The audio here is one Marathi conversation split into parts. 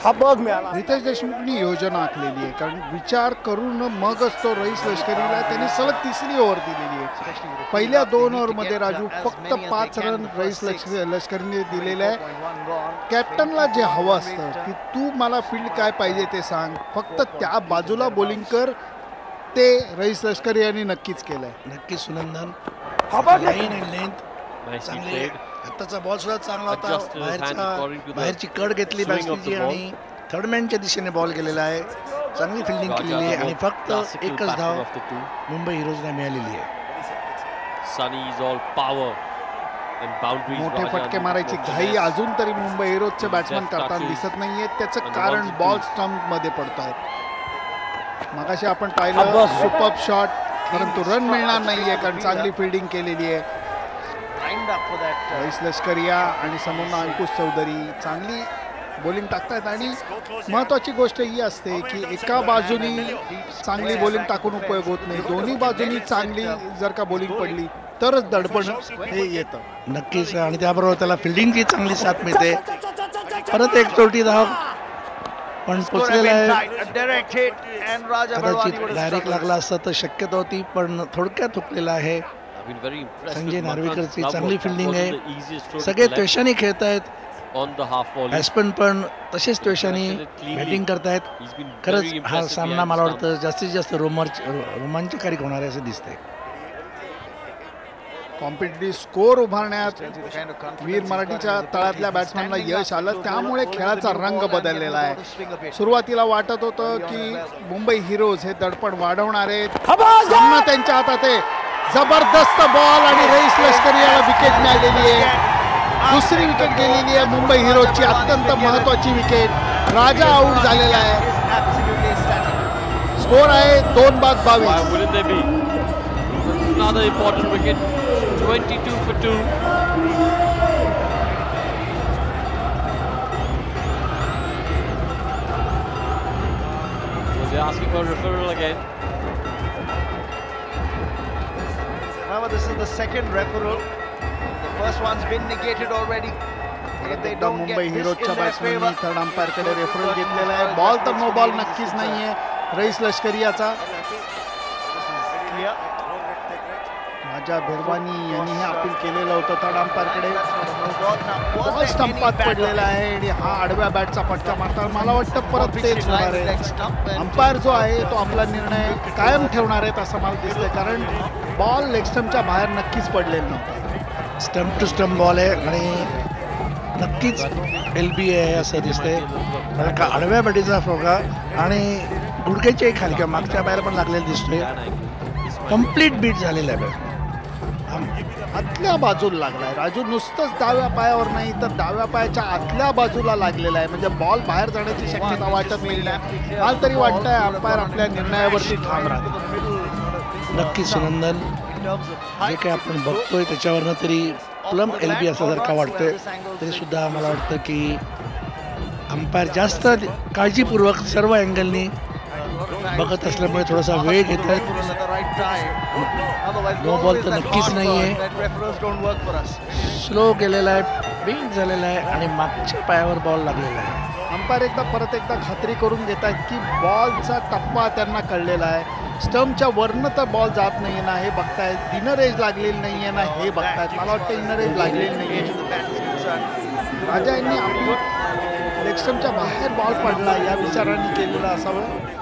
हा बघ मिळाला. रितेश देशमुखनी योजना आखलेली आहे, कारण विचार करून मगच तो रईस लष्करीला त्यांनी सलग तिसरी ओव्हर दिलेली आहे. पहिल्या 2 ओव्हरमध्ये राजू फक्त 5 रन रईस लष्करीने दिलेले आहे. कॅप्टनला जे हवं असतं की तू मला फील्ड काय पाहिजे ते सांग, फक्त त्या बाजूला बॉलिंग कर, ते रईस लष्करी यांनी नक्कीच केलंय. नक्कीच सुनंदन हा बघ लाईन अँड लेंथ चांगली. आत्ताचा बॉल सुद्धा चांगला होता. बाहेरची कड घेतली बॅट्समॅनची आणि थर्ड मॅनच्या दिशेने बॉल गेलेला आहे. चांगली फिल्डिंग केलेली आहे आणि फक्त एकच धाव मुंबई हिरोजला मिळालेली आहे. मोठे फटके मारायची घाई अजून तरी मुंबई हिरोजचे बॅट्समॅन करताना दिसत नाहीये. त्याचं कारण बॉल स्टंप मध्ये पडतात. मगाशी आपण पाहिलं सुपर शॉट, परंतु रन मिळणार नाहीये कारण चांगली फिल्डिंग केलेली आहे. रईस लष्करिया आणि समोर अंकुश चौधरी चांगली बॉलिंग टाकतात. आणि महत्त्वाची गोष्ट ही असते की एका बाजूनी चांगली बॉलिंग टाकून उपयोग होत नाही, दोन्ही बाजूनी चांगली जर का बॉलिंग पडली तरच दडपण हे येतं. नक्कीच, आणि त्याबरोबर त्याला फिल्डिंगची चांगली साथ मिळते. परत एक चोटी धाव पण पोचलेला आहे. कदाचित डायरेक्ट लागला असता तर शक्यता होती, पण थोडक्यात हुकलेला आहे. संजय नार्वेकरची चांगली फिल्डिंग आहे. सगळे त्वेषाने खेळत आहेत. बॅट्समन पण तसेच त्वेषाने बॅटिंग करतायत. खरंच हा सामना मला वाटतं जास्तीत जास्त रोमांचकारी होणार आहे असं दिसतंय. कॉम्पिटिटिव्ह स्कोर उभारण्यात वीर मराठीच्या तळातल्या बॅट्समॅनला यश आलं, त्यामुळे खेळाचा रंग बदललेला आहे. सुरुवातीला वाटत होतं की मुंबई हिरोज हे दडपण वाढवणार आहेत, सामना त्यांच्या हातात आहे. जबरदस्त बॉल आणि रईस लष्करी याला विकेट मिळालेली आहे. दुसरी विकेट गेलेली आहे मुंबई हिरोजची, अत्यंत महत्वाची विकेट. राजा आऊट झालेला आहे. स्कोर आहे 2-22. Another important wicket, 22 for 2. Was he asking for a referral again? Remember, this is the second referral. The first one's been negated already. Mumbai हिरोजच्या बॅट्समॅननी थर्ड अंपायर कडे रेफरल घेतलेला आहे. बॉल तर नो बॉल नक्कीच नाहीये रईस लष्करियाचा. राजा भेरवानी यांनी हे अपील केलेलं होतं थर्ड अंपायर कडे. बॉल स्टंपात पडलेला आहे आणि हा आडव्या बॅटचा फटका मारता. मला वाटतं परत तेच होणार आहे. अंपायर जो आहे तो आपला निर्णय कायम ठेवणार आहेत असं मला दिसतंय, कारण बॉल लेग स्टंपच्या बाहेर नक्कीच पडलेला नव्हता. स्टंप टू स्टंप बॉल आहे आणि नक्कीच LB आहे असं दिसतंय. कारण का आडव्या बॅटीचा फोगा आणि गुडघ्याच्या खाली किंवा मागच्या बाहेर पण लागलेला दिसतोय. कम्प्लीट बीट झालेला आहे. आतल्या बाजूला लागलाय राजू, नुसतंच डाव्या पायावर नाही तर डाव्या पायाच्या आतल्या बाजूला लागलेला आहे. म्हणजे बॉल बाहेर जाण्याची शक्यता वाटत नाही. मला तरी वाटतंय अंपायर आपल्या निर्णयावरती ठाम राहतो. नक्की सुनंदन, जे काही आपण बघतोय त्याच्यावरनं तरी प्लम LB असं जर का वाटतंय, तरी सुद्धा मला वाटतं की अंपायर जास्त काळजीपूर्वक सर्व अँगलनी बघत असल्यामुळे थोडासा वेळ घेत आहेत. नो बॉल तर नक्कीच नाही आहे. स्लो गेलेला आहे, बिंग झालेला आहे आणि मागच्या पायावर बॉल लागलेला आहे. अंपायर परत एकदा खात्री करून घेत आहेत की बॉलचा टप्पा त्यांना कळलेला आहे. स्टंपच्या वरनं तर बॉल जात नाही ना हे बघतायत, इनर एज लागलेली नाही आहे ना हे बघतायत. मला वाटतं इनर एज लागलेली नाही आहे. राजा यांनी आपली लेग स्टंपच्या बाहेर बॉल पडला या विचाराने केलेला असावं.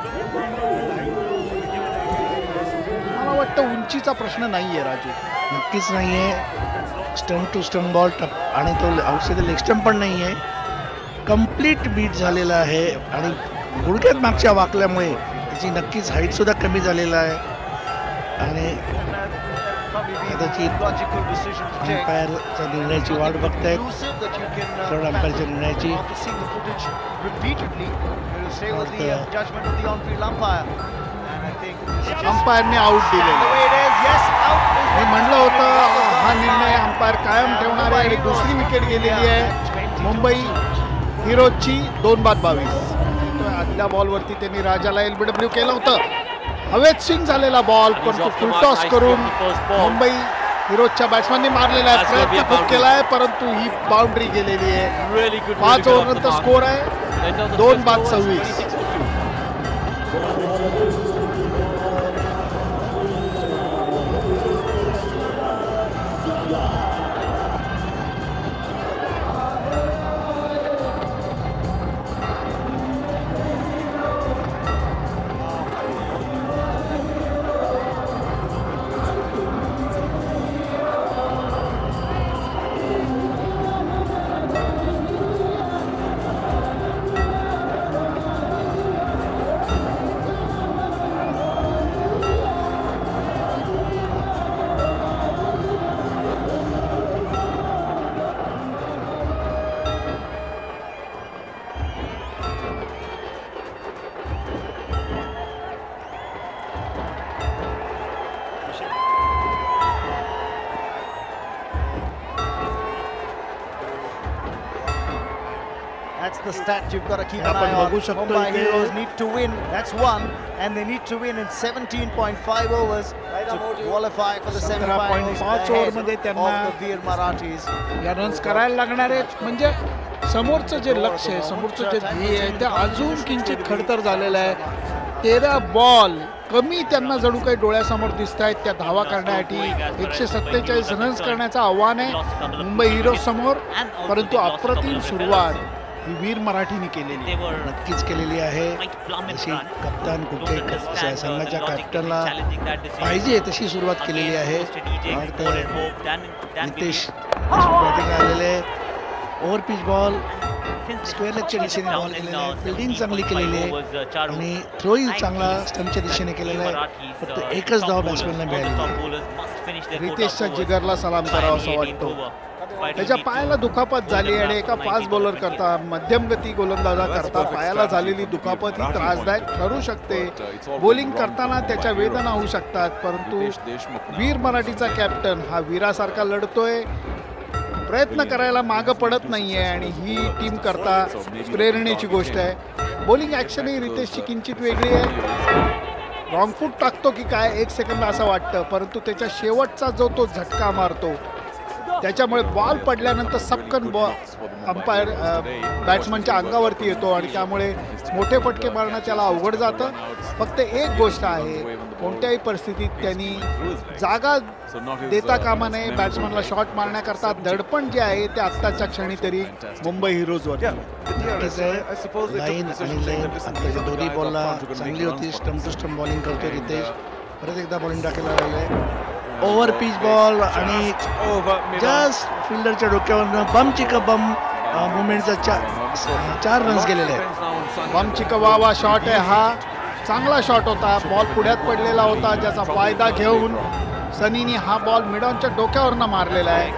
मला वाटतं उंचीचा प्रश्न नाही आहे राजू. नक्कीच नाही आहे. स्टंप टू स्टंप बॉल टप आणि तो औषध लेग स्टंप पण नाही आहे. कम्प्लीट बीट झालेला आहे आणि गुडघ्यात मागच्या वाकल्यामुळे त्याची नक्कीच हाईटसुद्धा कमी झालेला आहे. आणि कदाचित अंपायरच्या निर्णयाची वाट बघतायत, थर्ड अंपायरच्या निर्णयाची. अंपायरने आऊट दिलेलं. मी म्हणलं होतं हा निर्णय अंपायर कायम ठेवणार आहे आणि दुसरी विकेट गेलेली आहे मुंबई हिरोजची 2-22. आदल्या बॉलवरती त्यांनी राजाला LBW केलं होतं. हवेत स्विंग झालेला बॉल, पण तो फुलटॉस करून मुंबई हिरोजच्या बॅट्समॅनने मारलेला आहे, प्रयत्न खूप केला आहे, परंतु ही बाउंड्री गेलेली आहे. 5 ओव्हरनंतर स्कोर आहे 2-26. That's the stat you've got to keep an eye on. Mumbai Heroes need to win. That's one, and they need to win in 17.5 overs to qualify for the semi-finals ahead of the Veer Marathis. या रन्स करायला लागणार आहेत, म्हणजे समोरचं जे लक्ष आहे, समोरचं जे ध्येय आहे ते अजून किंचित खडतर झालेलं आहे. 13 बॉल कमी त्यांना जणू काही डोळ्यासमोर दिसत आहेत त्या धावा करण्यासाठी. 147 रन्स करण्याचं आव्हान आहे मुंबई हिरोज समोर, परंतु अप्रतिम सुरुवात ही वीर मराठीने केलेली, नक्कीच केलेली आहे. अशी कप्तान कुठे संघाच्या कॅप्टनला पाहिजे तशी सुरुवात केलेली आहे. नितेश बॅटिंग आलेले, ओव्हर पिच बॉल स्क्वेअर लेगच्या दिशेने बॉल केलेला आहे, फिल्डिंग चांगली केलेली आहे आणि थ्रोही चांगला स्टंपच्या दिशेने केलेला आहे. फक्त एकच धाव बॅट्समॅनला मिळाली. रितेशच्या जिगरला सलाम करावा असं वाटतो. त्याच्या पायाला दुखापत झाली आणि एका फास्ट बॉलर करता, मध्यम गती गोलंदाजा करता पायाला झालेली दुखापत ही त्रासदायक ठरू शकते. बॉलिंग करताना त्याच्या वेदना होऊ शकतात, परंतु वीर मराठीचा कॅप्टन हा वीरासारखा लढतोय, प्रयत्न करायला मागं पडत नाहीये आणि ही टीम करता प्रेरणेची गोष्ट आहे. बॉलिंग ॲक्शन ही रितेशची किंचित वेगळी आहे. रॉंग फूट टाकतो की काय 1 सेकंद असं वाटतं, परंतु त्याच्या शेवटचा जो तो झटका मारतो त्याच्यामुळे बॉल पडल्यानंतर सपकन अंपायर बॅट्समनच्या अंगावरती येतो आणि त्यामुळे मोठे फटके मारणं त्याला अवघड जातं. फक्त एक गोष्ट आहे, कोणत्याही परिस्थितीत त्यांनी जागा देता कामा नये. बॅट्समनला शॉट मारण्याकरता दडपण जे आहे ते आत्ताच्या क्षणी तरी मुंबई हिरोजवर. लाईन आणि लेन त्याच्या दोन्ही बॉलला चांगली होती. स्टंप टू स्टंप बॉलिंग करतोय रितेश, परत एकदा बॉलिंग टाकायला लागलंय. ओव्हर पिच बॉल आणि जस्ट फिल्डरच्या डोक्यावरनं बम चिका बम मुवमेंटचा 4 रन्स गेलेले आहेत. बम चिका वावा शॉट आहे हा, चांगला शॉट होता. बॉल पुढ्यात पडलेला होता, ज्याचा फायदा घेऊन सनीने हा बॉल मिडॉनच्या डोक्यावरनं मारलेला आहे.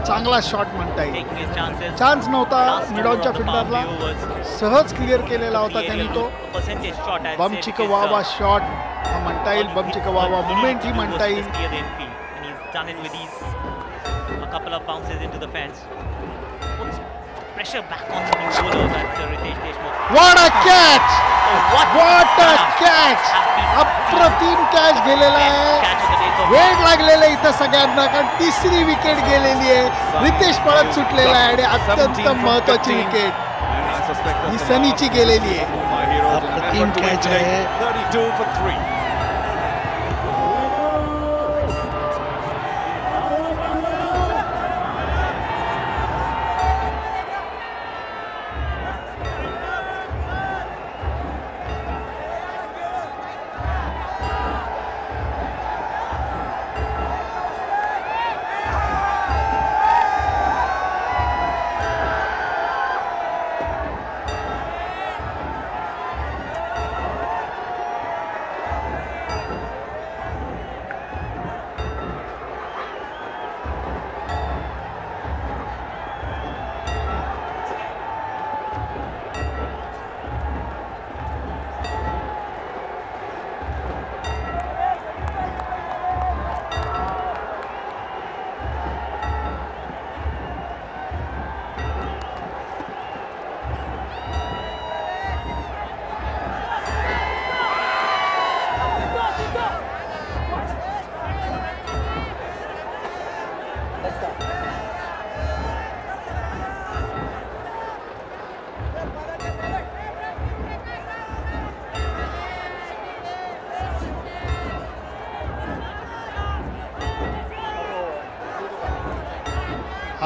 चांगला शॉट म्हणता येईल. चान्स नव्हता मिडॉनच्या फिल्डरला, सहज क्लिअर केलेला होता त्यांनी तो. बम चिका वावा शॉट हा म्हणता येईल, बम चिका वावा मुवमेंट ही म्हणता येईल. What a catch! What a catch! अप्रतिम कॅच गेलेला आहे. वेळ लागलेला इथं सगळ्यांना, कारण 3री विकेट गेलेली आहे. रितेश पळत सुटलेला आहे आणि अत्यंत महत्वाची विकेट ही सनीची गेलेली आहे. अप्रतिम कॅच आहे. 32 for 3.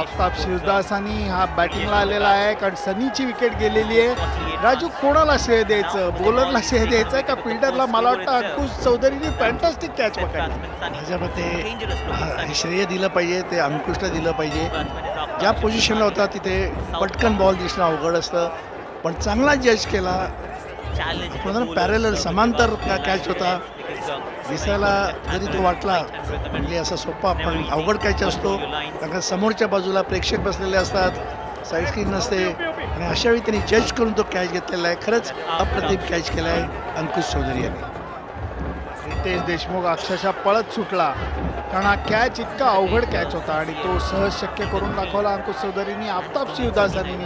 आफ्ताब शिवदासानी हा बॅटिंगला आलेला आहे, कारण सनीची विकेट गेलेली आहे. राजू, कोणाला श्रेय द्यायचं? बॉलरला श्रेय द्यायचं का फिल्डरला? मला वाटतं अंकुश चौधरीने फॅन्टास्टिक कॅच पकडली. माझ्या मते श्रेय दिलं पाहिजे, ते अंकुशला दिलं पाहिजे. ज्या पोझिशनला होता तिथे पटकन बॉल दिसणं अवघड असतं, पण चांगला जज केला. पॅरेलल समांतर कॅच होता, दिसायला जरी तो वाटला म्हणजे असा सोपा पण अवघड कॅच असतो, कारण समोरच्या बाजूला प्रेक्षक बसलेले असतात, साईड स्क्रीन नसते, आणि अशा वेळी त्यांनी जज करून तो कॅच घेतलेला आहे. खरंच अप्रतिम कॅच केला आहे अंकुश चौधरी यांनी. रितेश देशमुख अक्षरशः पळत सुटला, कारण हा कॅच इतका अवघड कॅच होता आणि तो सहज शक्य करून दाखवला अंकुश चौधरीनी. आफ्ताब शिवदासानी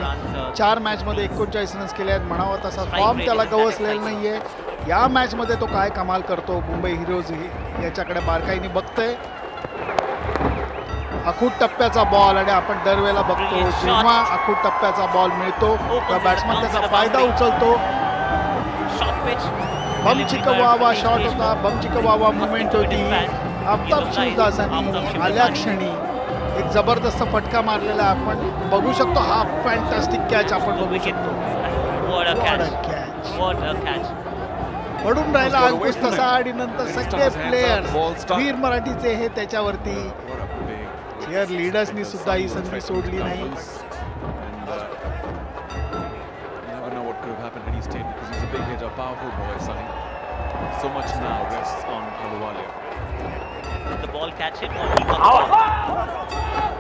4 मॅचमध्ये 39 रन्स केले आहेत. म्हणावा तसा फॉर्म त्याला गवसलेला नाहीये. या मॅचमध्ये तो काय कमाल करतो, मुंबई हिरोज याच्याकडे बारकाईने बघतंय. अखूट टप्प्याचा बॉल, आणि आपण दरवेळेला बघतो जेव्हा अखूट टप्प्याचा बॉल मिळतो तर बॅट्समन त्याचा फायदा उचलतो. बम चिकवावा शॉट होता, बम चिकवावा मुवमेंट होती. आफ्ताब शिवदासानी आल्या क्षणी एक जबरदस्त फटका मारलेला आपण बघू शकतो. हा फॅन्टास्टिक कॅच आपण बघू शकतो. पडून राहिला अंकुश तसा, आणि नंतर सगळे प्लेयर्स वीर मराठीचे हे त्याच्यावरती. चेअर लीडर्सनी सुद्धा ही संधी सोडली नाही.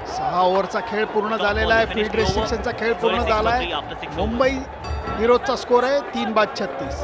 सहा ओव्हरचा खेळ पूर्ण झालेला आहे. फील्ड रेस्ट्रिक्शनचा खेळ पूर्ण झाला आहे. मुंबई हिरोजचा स्कोर आहे 3/36.